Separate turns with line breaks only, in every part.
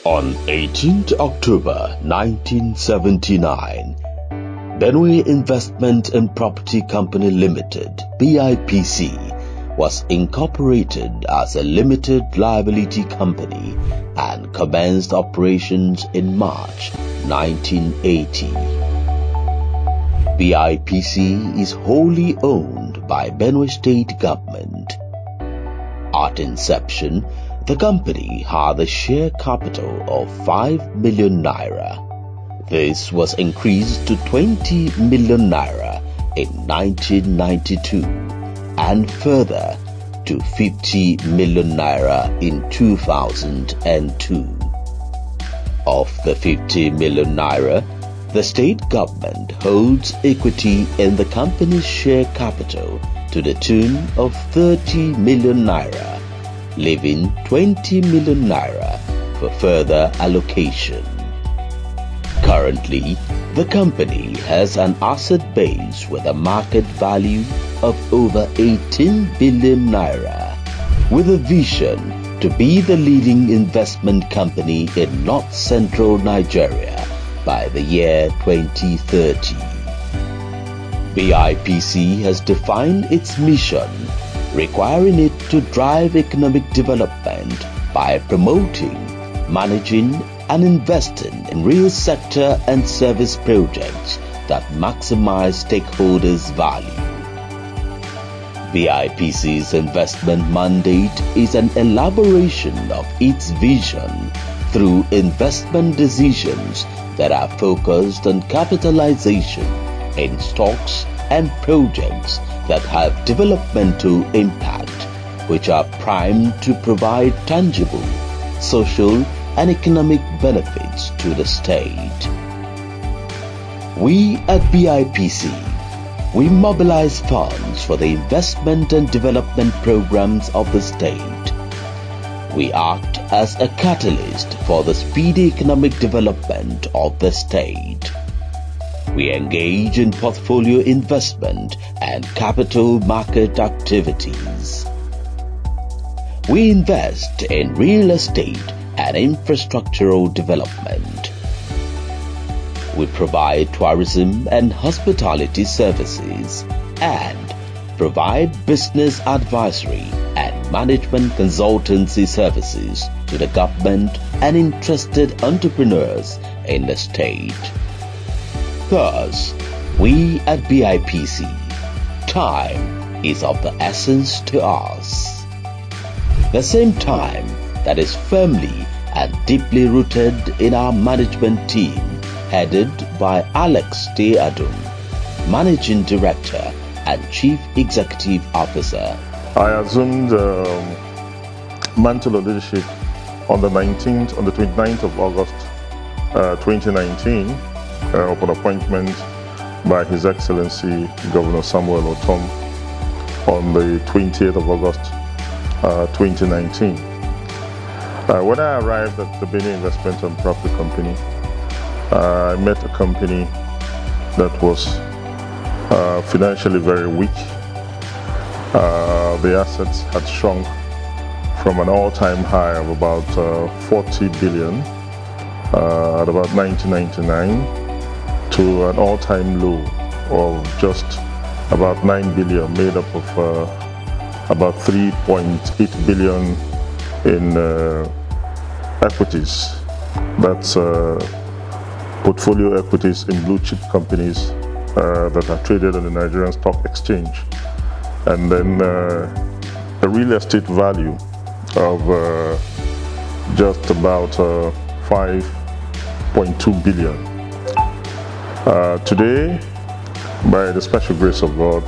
On 18th October 1979, Benue Investment and Property Company Limited (BIPC) was incorporated as a limited liability company and commenced operations in March 1980. BIPC is wholly owned by Benue State Government. At inception, the company had a share capital of 5 million naira. This was increased to 20 million naira in 1992 and further to 50 million naira in 2002. Of the 50 million naira, the state government holds equity in the company's share capital to the tune of 30 million naira, leaving 20 million naira for further allocation. Currently, the company has an asset base with a market value of over 18 billion naira, with a vision to be the leading investment company in North Central Nigeria by the year 2030. BIPC has defined its mission, requiring it to drive economic development by promoting, managing, and investing in real sector and service projects that maximize stakeholders' value. BIPC's investment mandate is an elaboration of its vision through investment decisions that are focused on capitalization in stocks and projects that have developmental impact, which are primed to provide tangible, social, and economic benefits to the state. We at BIPC, we mobilize funds for the investment and development programs of the state. We act as a catalyst for the speedy economic development of the state. We engage in portfolio investment and capital market activities. We invest in real estate and infrastructural development. We provide tourism and hospitality services and provide business advisory and management consultancy services to the government and interested entrepreneurs in the state. Thus, we at BIPC, time is of the essence to us. The same time that is firmly and deeply rooted in our management team, headed by Alex D. Adum, Managing Director and Chief Executive Officer.
I assumed mantle of leadership on the 29th of August 2019 upon appointment by His Excellency Governor Samuel Otom on the 20th of August 2019. When I arrived at the Benue Investment and Property Company, I met a company that was financially very weak. The assets had shrunk from an all-time high of about 40 billion at about 1999 to an all-time low of just about 9 billion, made up of about 3.8 billion in equities. That's portfolio equities in blue chip companies that are traded on the Nigerian Stock Exchange. And then a real estate value of just about 5.2 billion. Today, by the special grace of God,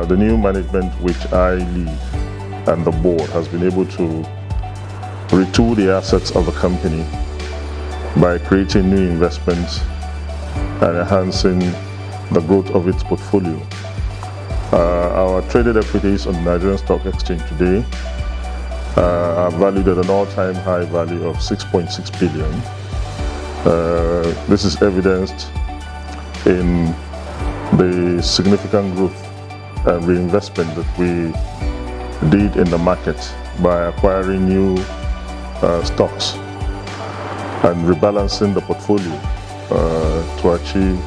the new management which I lead and the board has been able to retool the assets of the company by creating new investments and enhancing the growth of its portfolio. Our traded equities on the Nigerian Stock Exchange today are valued at an all-time high value of 6.6 billion. This is evidenced in the significant growth and reinvestment that we did in the market by acquiring new stocks and rebalancing the portfolio to achieve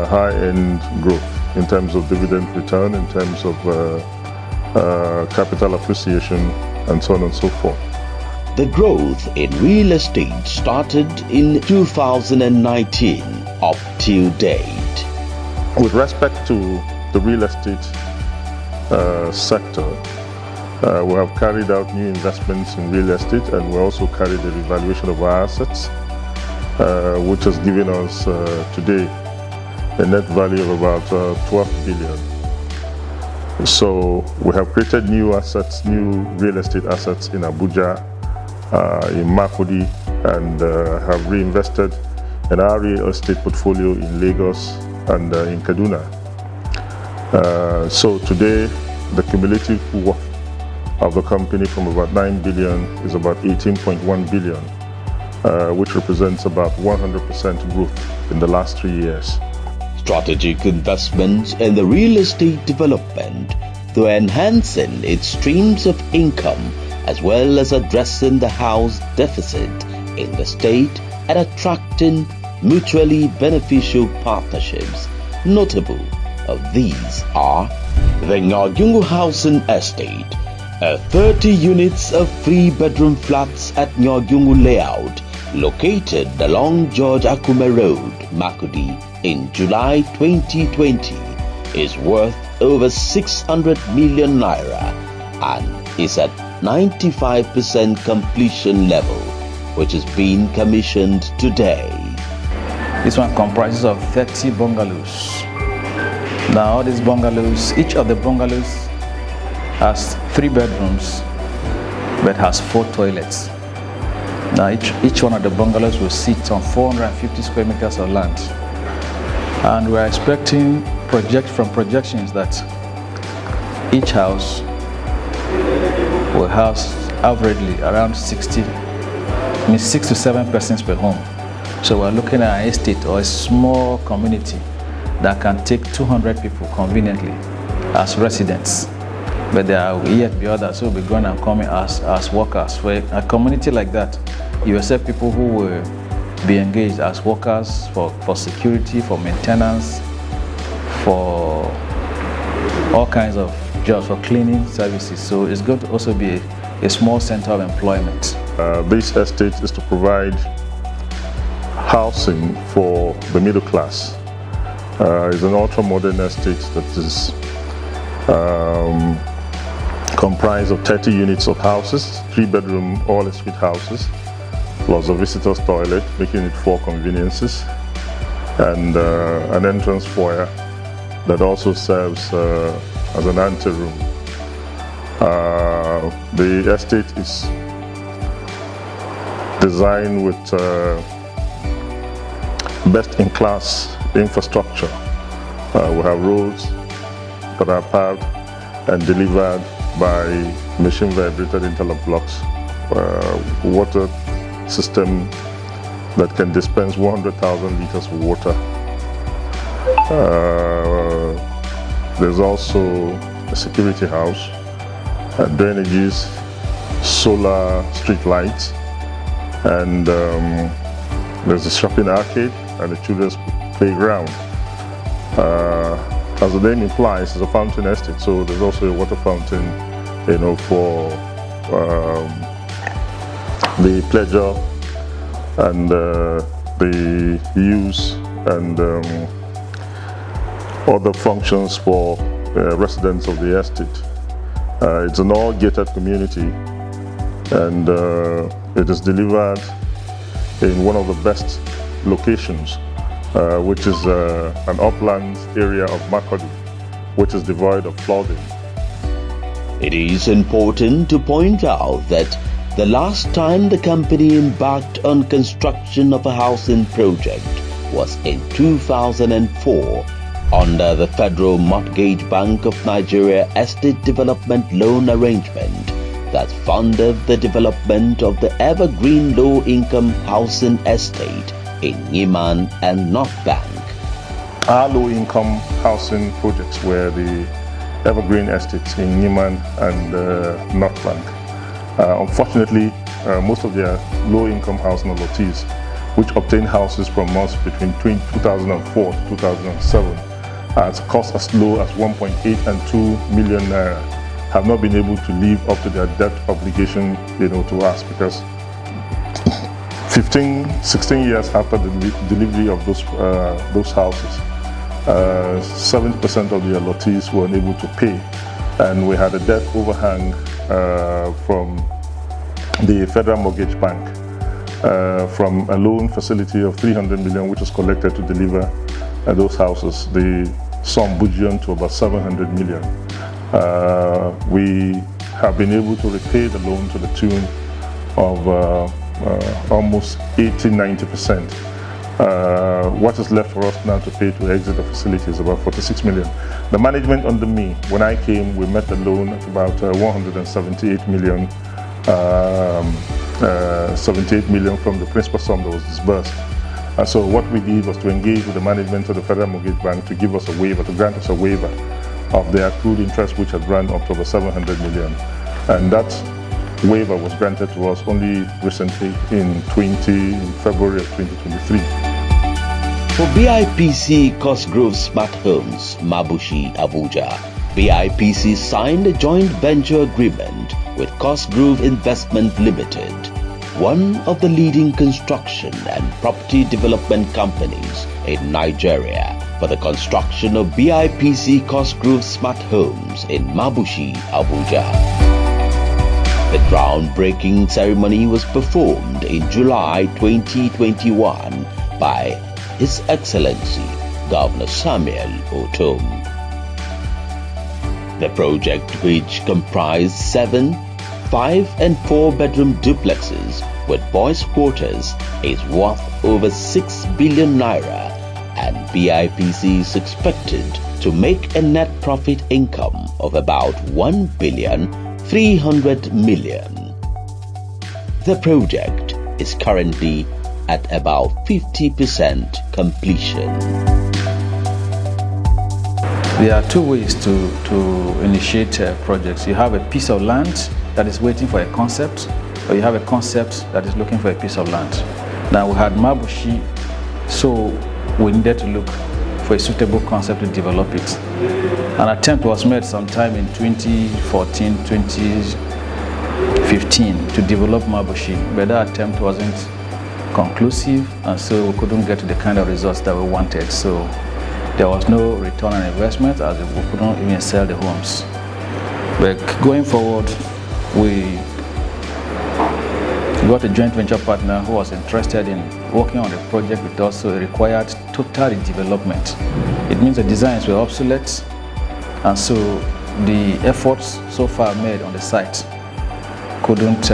high-end growth in terms of dividend return, in terms of capital appreciation, and so on and so forth.
The growth in real estate started in 2019 up till date.
With respect to the real estate sector, we have carried out new investments in real estate, and we also carried the revaluation of our assets, which has given us today a net value of about 12 billion. So we have created new assets, new real estate assets in Abuja, in Makurdi, and have reinvested in our real estate portfolio in Lagos and in Kaduna. So today, the cumulative worth of the company from about 9 billion is about 18.1 billion, which represents about 100% growth in the last 3 years.
Strategic investments in the real estate development through enhancing its streams of income as well as addressing the house deficit in the state and attracting mutually beneficial partnerships. Notable of these are the Nyagyungu Housing Estate, 30 units of 3-bedroom flats at Nyagyungu Layout, located along George Akume Road, Makurdi, in July 2020, is worth over 600 million naira and is at 95% completion level, which is being commissioned today.
This one comprises of 30 bungalows. Now all these bungalows, each of the bungalows has 3 bedrooms but has 4 toilets. Now each one of the bungalows will sit on 450 square meters of land. And we are expecting projections that each house will house averagely around 6 to 7 persons per home. So we're looking at an estate or a small community that can take 200 people conveniently as residents. But there are yet be others who will be going and coming as workers. For a community like that, you accept people who will be engaged as workers for security, for maintenance, for all kinds of jobs, for cleaning services. So it's going to also be a small center of employment.
This estate is to provide housing for the middle class. It's an ultra-modern estate that is comprised of 30 units of houses, 3-bedroom all-suite houses, plus a visitor's toilet, making it 4 conveniences, and an entrance foyer that also serves as an anteroom. The estate is designed with best-in-class infrastructure. We have roads that are paved and delivered by machine vibrated interlock blocks, water system that can dispense 100,000 liters of water. There's also a security house, drainages, solar street lights, and there's a shopping arcade and a children's playground. As the name implies, it's a fountain estate, so there's also a water fountain, for the pleasure and the use and other functions for residents of the estate. It's an all-gated community, and it is delivered in one of the best locations, which is an upland area of Makurdi, which is devoid of flooding.
It is important to point out that the last time the company embarked on construction of a housing project was in 2004 under the Federal Mortgage Bank of Nigeria Estate Development Loan Arrangement that funded the development of the Evergreen Low-Income Housing Estate in Yiman and North Bank.
Our low-income housing projects were the Evergreen Estates in Yiman and North Bank. Unfortunately, most of their low-income housing allottees, which obtained houses from us between 2004 to 2007 at cost as low as 1.8 and 2 million naira, have not been able to live up to their debt obligation, to us, because 16 years after the delivery of those houses, 70% of the allottees were unable to pay, and we had a debt overhang from the Federal Mortgage Bank from a loan facility of 300 million, which was collected to deliver those houses. The sum burgeoned to about 700 million. We have been able to repay the loan to the tune of almost 80-90%. What is left for us now to pay to exit the facility is about 46 million. The management under me, when I came, we met the loan at about 178 million, 78 million from the principal sum that was disbursed. So what we did was to engage with the management of the Federal Mortgage Bank to give us a waiver, to grant us a waiver of the accrued interest, which had run up to over 700 million. And that waiver was granted to us only recently in February of 2023.
For BIPC Cosgrove Smart Homes, Mabushi, Abuja, BIPC signed a joint venture agreement with Cosgrove Investment Limited, one of the leading construction and property development companies in Nigeria, for the construction of BIPC Cosgrove Smart Homes in Mabushi, Abuja. The groundbreaking ceremony was performed in July 2021 by His Excellency Governor Samuel Otom. The project, which comprised 7, 5 and 4 bedroom duplexes with boys' quarters, is worth over 6 billion naira, and BIPC is expected to make a net profit income of about 1,300 million. The project is currently at about 50% completion.
There are two ways to initiate projects. You have a piece of land that is waiting for a concept, or you have a concept that is looking for a piece of land. Now we had Mabushi, so we needed to look for a suitable concept to develop it. An attempt was made sometime in 2014, 2015 to develop Mabushi, but that attempt wasn't conclusive, and so we couldn't get to the kind of results that we wanted. So there was no return on investment, as we couldn't even sell the homes. But going forward, we got a joint venture partner who was interested in working on the project with us, so it required total redevelopment. It means the designs were obsolete, and so the efforts so far made on the site couldn't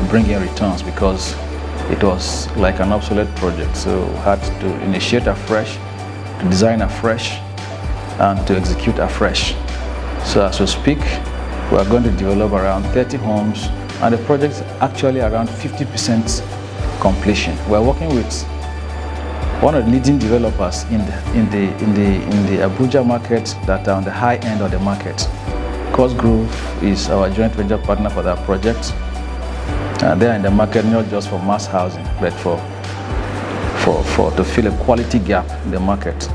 bring in returns because it was like an obsolete project. So we had to initiate afresh, to design afresh, and to execute afresh. So as we speak, we are going to develop around 30 homes, and the project is actually around 50% completion. We are working with one of the leading developers in the Abuja market that are on the high end of the market. Cosgrove is our joint venture partner for that project. They are in the market not just for mass housing, but to fill a quality gap in the market.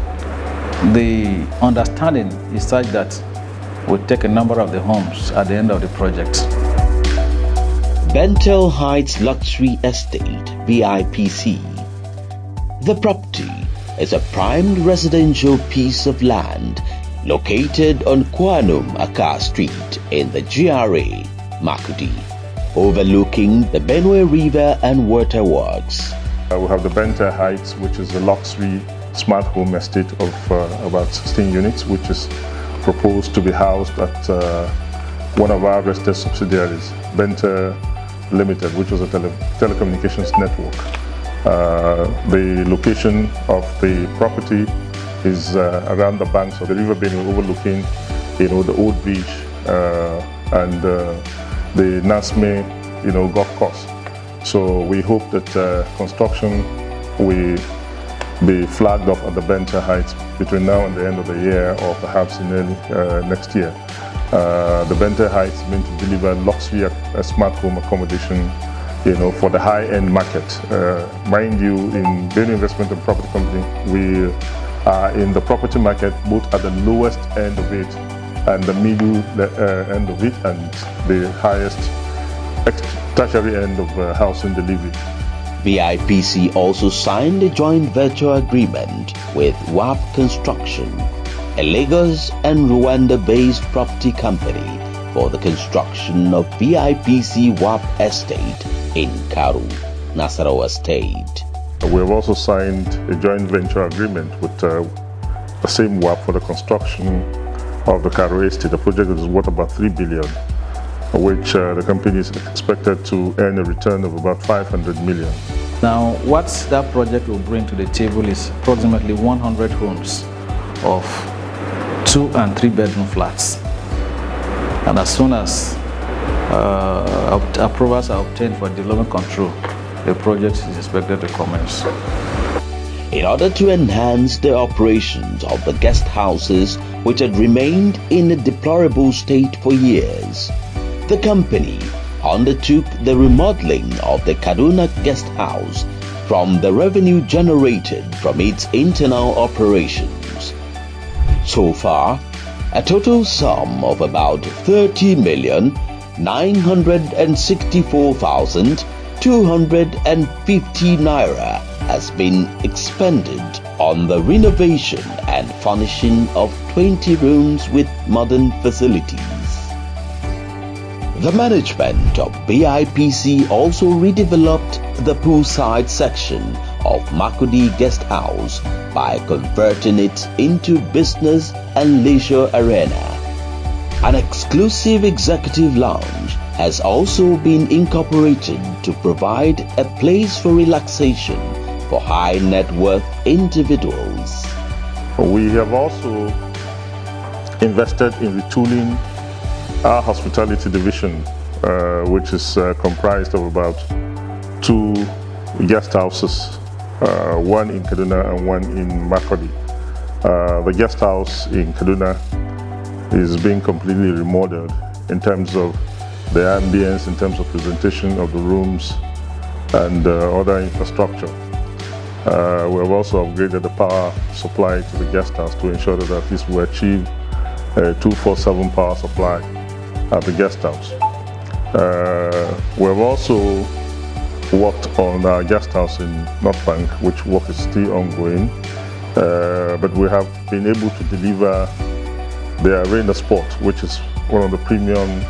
The understanding is such that we'll take a number of the homes at the end of the project.
Bentel Heights Luxury Estate, BIPC. The property is a prime residential piece of land located on Kwanum Aka Street in the GRA, Makurdi, overlooking the Benue River and waterworks.
We have the Bentel Heights, which is a luxury smart home estate of about 16 units, which is proposed to be housed at one of our registered subsidiaries, Bentel Limited, which was a telecommunications network. The location of the property is around the banks of the River Benue, overlooking, the old bridge and the Nasme, golf course. So we hope that construction will be flagged off at the Bentel Heights between now and the end of the year, or perhaps in early next year. The Bentel Heights is meant to deliver luxury smart home accommodation for the high-end market. Mind you, in Benue Investment and Property Company, we are in the property market both at the lowest end of it and the middle end of it, and the highest tertiary end of housing delivery.
BIPC also signed a joint venture agreement with WAP Construction, a Lagos and Rwanda-based property company, for the construction of BIPC WAP Estate in Karu, Nasarawa State.
We have also signed a joint venture agreement with the same WAP for the construction of the Karu Estate. The project is worth about 3 billion, which the company is expected to earn a return of about 500 million.
Now, what that project will bring to the table is approximately 100 homes of 2 and 3 bedroom flats. And as soon as approvals are obtained for development control, the project is expected to commence.
In order to enhance the operations of the guest houses, which had remained in a deplorable state for years, the company undertook the remodeling of the Kaduna guest house from the revenue generated from its internal operations. So far, a total sum of about 30,964,250 naira has been expended on the renovation and furnishing of 20 rooms with modern facilities. The management of BIPC also redeveloped the poolside section of Makudi Guest House by converting it into business and leisure arena. An exclusive executive lounge has also been incorporated to provide a place for relaxation for high net worth individuals.
We have also invested in retooling our hospitality division, which is comprised of about 2 guest houses, one in Kaduna and one in Makodi. The guest house in Kaduna is being completely remodeled in terms of the ambience, in terms of presentation of the rooms and other infrastructure. We have also upgraded the power supply to the guest house to ensure that at least we achieve a 24/7 power supply at the guest house. We have also worked on our guest house in North Bank, which work is still ongoing, but we have been able to deliver the Arena Sport, which is one of the premium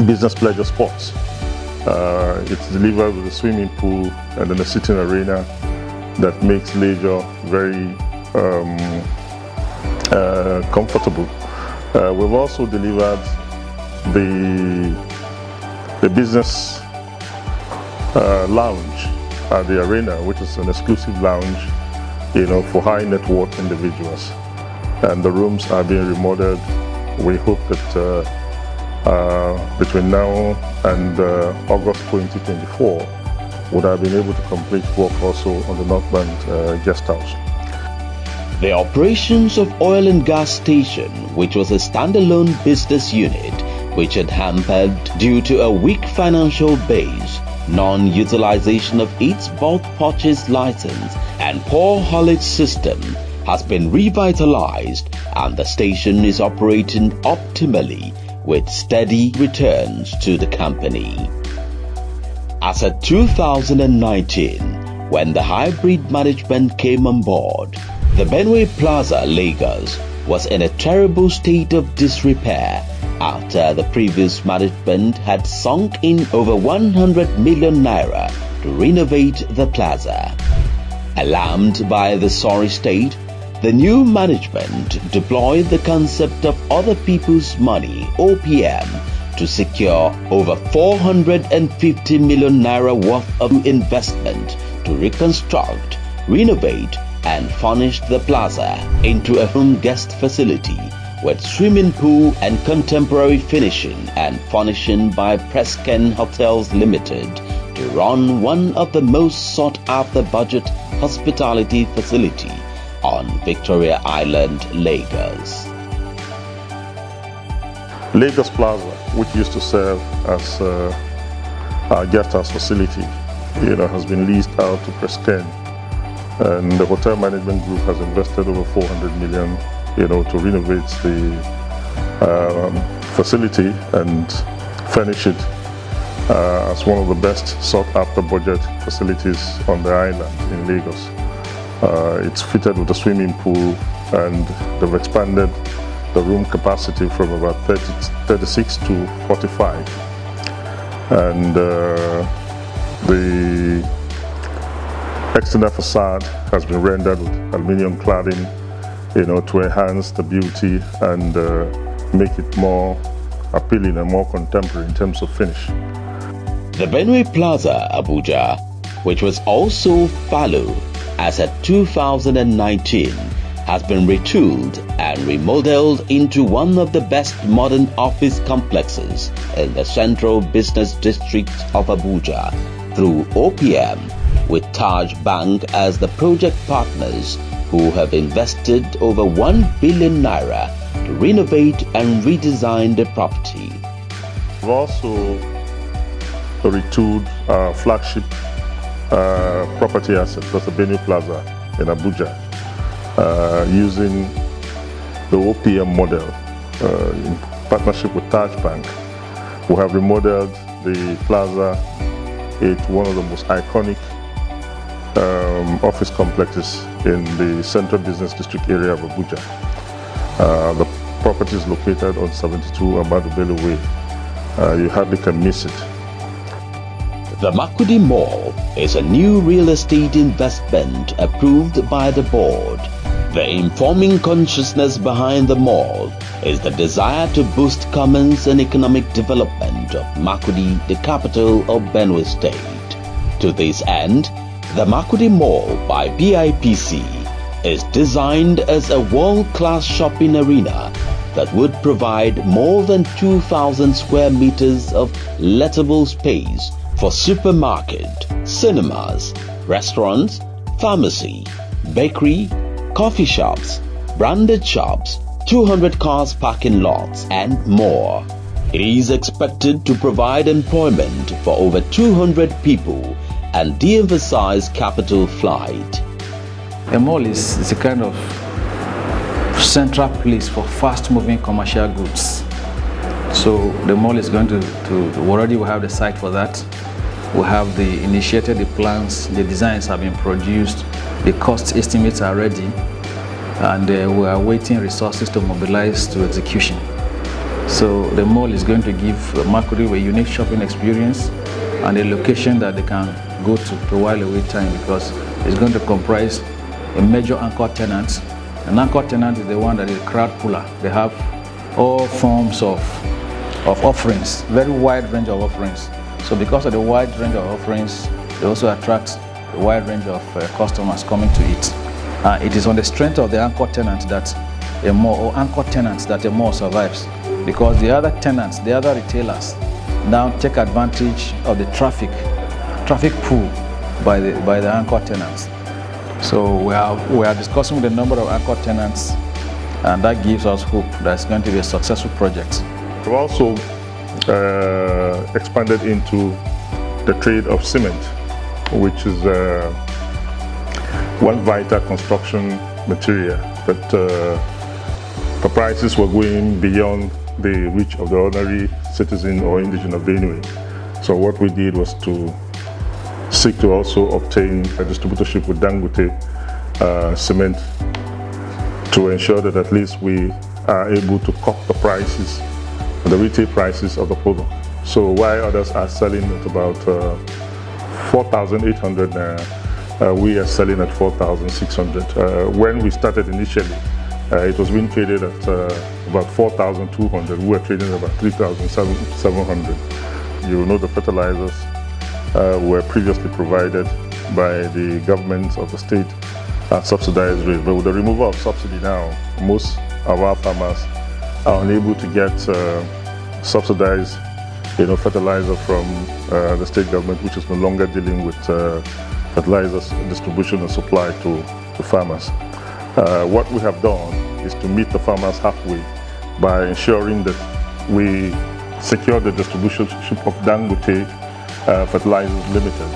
business pleasure sports. It's delivered with a swimming pool and then a sitting arena that makes leisure very comfortable. We've also delivered the business lounge at the arena, which is an exclusive lounge, for high net worth individuals. And the rooms are being remodeled. We hope that between now and August 2024, would have been able to complete work also on the North Bank guest house.
The operations of oil and gas station, which was a standalone business unit, which had hampered due to a weak financial base, non-utilization of its bulk purchase license, and poor haulage system, has been revitalized, and the station is operating optimally with steady returns to the company. As of 2019, when the hybrid management came on board, the Benue Plaza, Lagos, was in a terrible state of disrepair after the previous management had sunk in over 100 million naira to renovate the plaza. Alarmed by the sorry state, the new management deployed the concept of other people's money, OPM, to secure over 450 million naira worth of investment to reconstruct, renovate, and furnish the plaza into a home guest facility with swimming pool and contemporary finishing and furnishing by Presken Hotels Limited to run one of the most sought-after budget hospitality facility on Victoria Island, Lagos.
Lagos Plaza, which used to serve as our guest house facility, has been leased out to Presken, and the hotel management group has invested over 400 million, to renovate the facility and furnish it as one of the best sought-after budget facilities on the island in Lagos. It's fitted with a swimming pool, and they've expanded the room capacity from about 36 to 45. And the external facade has been rendered with aluminium cladding, to enhance the beauty and make it more appealing and more contemporary in terms of finish.
The Benue Plaza, Abuja, which was also fallow as at 2019, has been retooled and remodeled into one of the best modern office complexes in the central business district of Abuja through OPM, with Taj Bank as the project partners, who have invested over 1 billion naira to renovate and redesign the property.
We've also retooled our flagship property asset, that's the Benue Plaza in Abuja, using the OPM model in partnership with Taj Bank. We have remodeled the plaza into one of the most iconic office complexes in the central business district area of Abuja. The property is located on 72 Ahmadu Bello Way. You hardly can miss it.
The Makurdi Mall is a new real estate investment approved by the board. The informing consciousness behind the mall is the desire to boost commerce and economic development of Makurdi, the capital of Benue State. To this end, the Makurdi Mall by Bipc is designed as a world-class shopping arena that would provide more than 2,000 square meters of lettable space for supermarket, cinemas, restaurants, pharmacy, bakery, coffee shops, branded shops, 200 cars parking lots, and more. It is expected to provide employment for over 200 people and de-emphasize capital flight.
A mall is a kind of central place for fast-moving commercial goods. So the mall is going to already we have the site for that. We have initiated the plans, the designs have been produced, the cost estimates are ready, and we are waiting resources to mobilize to execution. So the mall is going to give Makurdi a unique shopping experience and a location that they can go to while away time, because it's going to comprise a major anchor tenant. An anchor tenant is the one that is a crowd puller. They have all forms of offerings, very wide range of offerings. So because of the wide range of offerings, they also attract a wide range of customers coming to it. It is on the strength of the anchor tenant that a mall, or anchor tenants that a mall survives, because the other tenants, the other retailers, now take advantage of the traffic pool by the anchor tenants. So we are discussing with a number of anchor tenants, and that gives us hope that it's going to be a successful project.
We've also expanded into the trade of cement, which is one vital construction material that the prices were going beyond the reach of the ordinary citizen or indigenous of Benue. So what we did was to seek to also obtain a distributorship with Dangote cement to ensure that at least we are able to cut the prices, the retail prices of the product. So while others are selling at about 4,800 naira, we are selling at 4,600. When we started initially, it was being traded at about 4,200. We were trading at about 3,700. You know, the fertilizers were previously provided by the government of the state at subsidized rate. But with the removal of subsidy now, most of our farmers are unable to get subsidized fertilizer from the state government, which is no longer dealing with fertilizers distribution and supply to farmers. What we have done is to meet the farmers halfway by ensuring that we secured the distributorship of Dangote Fertilizers Limited.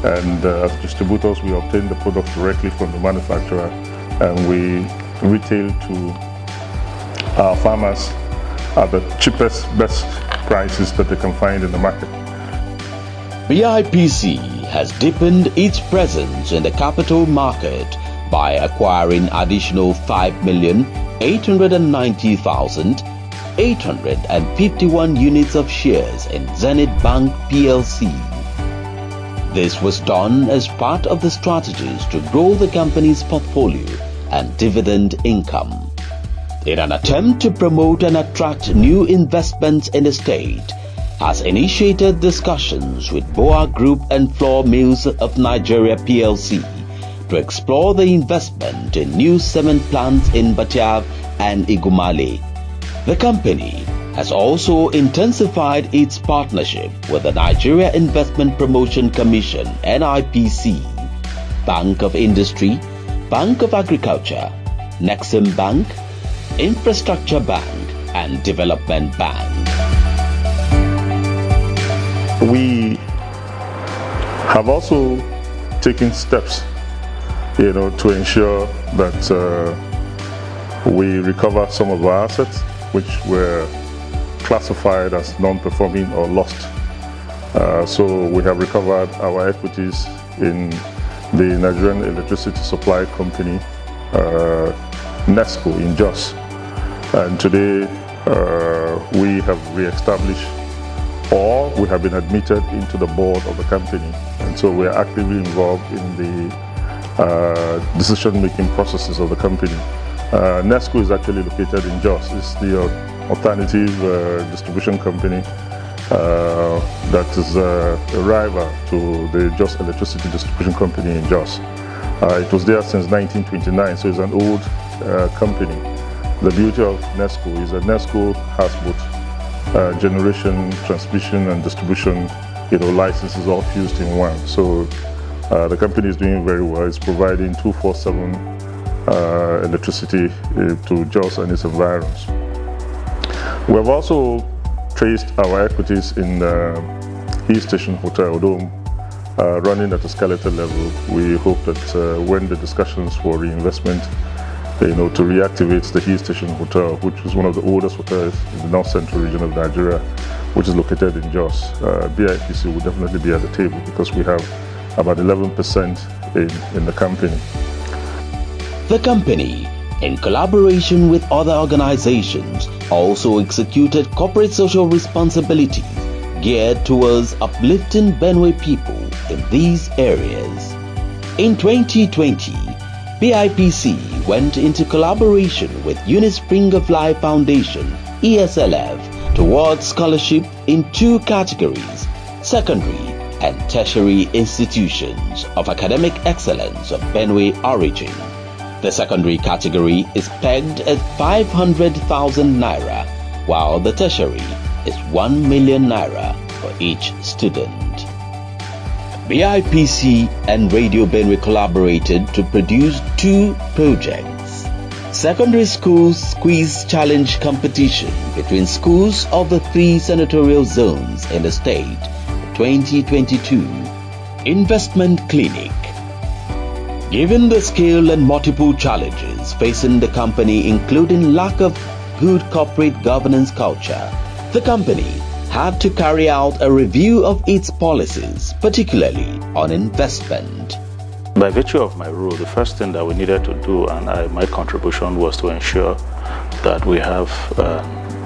And as distributors, we obtained the product directly from the manufacturer, and we retail to our farmers at the cheapest, best prices that they can find in the market.
Bipc has deepened its presence in the capital market by acquiring additional 5,890,851 units of shares in Zenith Bank PLC. This was done as part of the strategies to grow the company's portfolio and dividend income. In an attempt to promote and attract new investments in the state, has initiated discussions with Boa Group and Flour Mills of Nigeria PLC to explore the investment in new cement plants in Batiab and Igumale. The company has also intensified its partnership with the Nigeria Investment Promotion Commission (NIPC), Bank of Industry, Bank of Agriculture, Nexim Bank, Infrastructure Bank, and Development Bank.
We have also taken steps, to ensure that we recover some of our assets which were classified as non-performing or lost. So we have recovered our equities in the Nigerian Electricity Supply Company, NESCO in Jos. And today we have re-established, or we have been admitted into the board of the company. And so we are actively involved in the decision-making processes of the company. NESCO is actually located in Jos. It's the alternative distribution company that is a rival to the Jos Electricity Distribution Company in Jos. It was there since 1929, so it's an old company. The beauty of NESCO is that NESCO has both generation, transmission, and distribution, licenses all fused in one. So the company is doing very well. It's providing 24/7 electricity to Jos and its environs. We have also traced our equities in Hill Station Hotel, although running at a skeletal level. We hope that when the discussions for reinvestment, to reactivate the Hill Station Hotel, which is one of the oldest hotels in the north central region of Nigeria, which is located in Jos, Bipc will definitely be at the table because we have about 11% in the company.
The company, in collaboration with other organizations, also executed corporate social responsibilities geared towards uplifting Benue people in these areas. In 2020, Bipc went into collaboration with Unispring of Life Foundation, ESLF, towards scholarship in 2 categories: secondary and tertiary institutions of academic excellence of Benue origin. The secondary category is pegged at 500,000 naira, while the tertiary is 1 million naira for each student. Bipc and Radio Benue collaborated to produce 2 projects. Secondary Schools Quiz Challenge competition between schools of the 3 senatorial zones in the state, 2022. Investment Clinic. Given the scale and multiple challenges facing the company, including lack of good corporate governance culture, the company had to carry out a review of its policies, particularly on investment.
By virtue of my role, the first thing that we needed to do, and my contribution, was to ensure that we have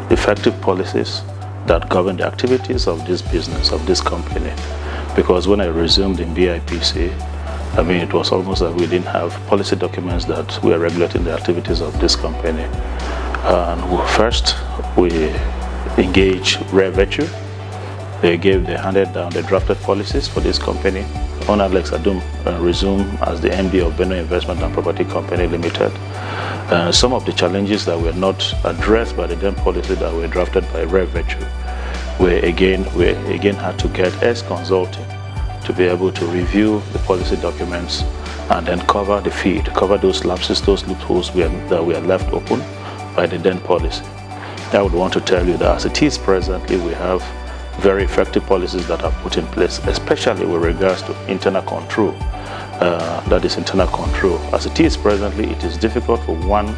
effective policies that govern the activities of this business, of this company. Because when I resumed in Bipc, it was almost like we didn't have policy documents that were regulating the activities of this company. And first, we engaged Rare Virtue. They handed down the drafted policies for this company. Owner Alex Adum resumed as the MD of Benue Investment and Property Company Limited. Some of the challenges that were not addressed by the then policy that were drafted by Rare Virtue, we again had to get S Consulting to be able to review the policy documents and then cover the feed, cover those lapses, those loopholes that were left open by the then policy.
I would want to tell you that as it is presently, we have very effective policies that are put in place, especially with regards to internal control. That is internal control. As it is presently, it is difficult for one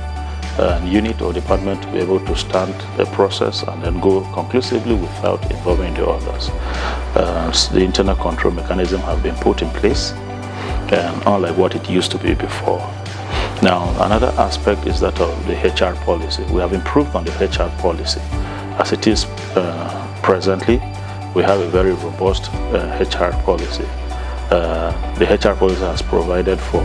unit or department to be able to stand a process and then go conclusively without involving the others. The internal control mechanism have been put in place, unlike what it used to be before. Now, another aspect is that of the HR policy. We have improved on the HR policy. As it is presently, we have a very robust HR policy. The HR policy has provided for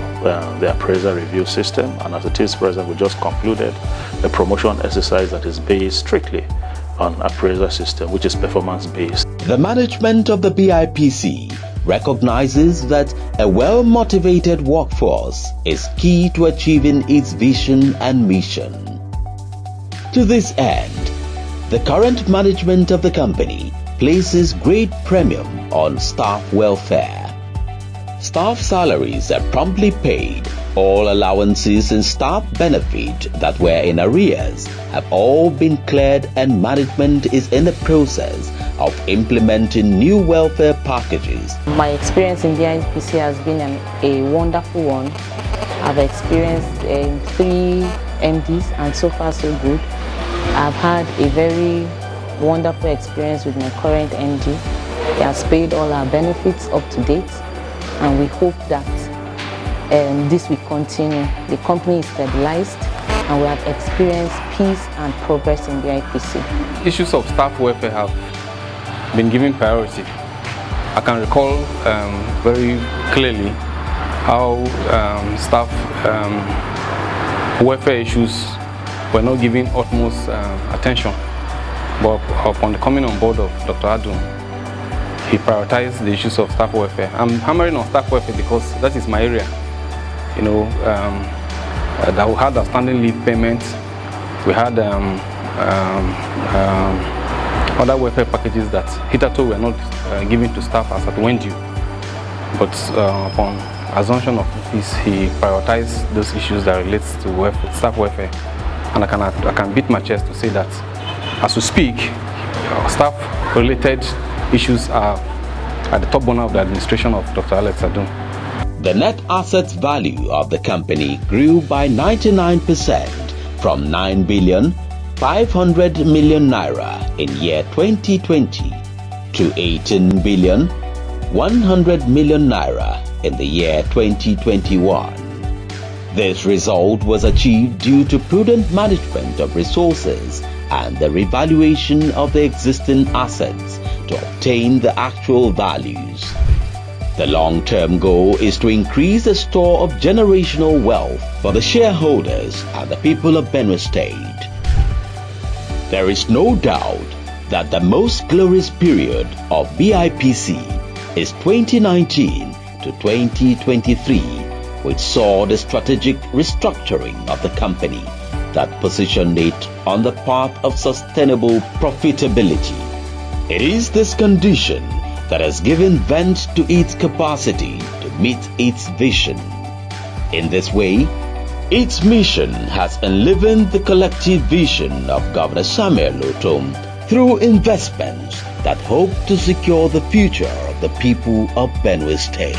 the appraisal review system, and as it is present, we just concluded a promotion exercise that is based strictly on appraisal system, which is performance-based.
The management of the BIPC recognizes that a well-motivated workforce is key to achieving its vision and mission. To this end, the current management of the company places great premium on staff welfare. Staff salaries are promptly paid. All allowances and staff benefit that were in arrears have all been cleared, and management is in the process of implementing new welfare packages.
My experience in BIPC has been a wonderful one. I've experienced 3 MDs, and so far so good. I've had a very wonderful experience with my current MD. He has paid all our benefits up to date, and we hope that this will continue. The company is stabilized, and we have experienced peace and progress in BIPC.
Issues of staff welfare have been given priority. I can recall very clearly how staff welfare issues were not given utmost attention. But upon the coming on board of Dr. Adum, he prioritized the issues of staff welfare. I'm hammering on staff welfare because that is my area. You know, that we had outstanding leave payments. We had other welfare packages that hitherto were not given to staff as at when due. But upon assumption of this, he prioritized those issues that relates to welfare, staff welfare. And I can beat my chest to say that as we speak, staff-related issues are at the top burner of the administration of Dr. Alex Adum.
The net assets value of the company grew by 99% from 9 billion 500 million naira in year 2020 to 18 billion 100 million naira in the year 2021. This result was achieved due to prudent management of resources and the revaluation of the existing assets to obtain the actual values. The long-term goal is to increase the store of generational wealth for the shareholders and the people of Benue State. There is no doubt that the most glorious period of BIPC is 2019 to 2023, which saw the strategic restructuring of the company that positioned it on the path of sustainable profitability. It is this condition that has given vent to its capacity to meet its vision. In this way, its mission has enlivened the collective vision of Governor Samuel Otom through investments that hope to secure the future of the people of Benue State.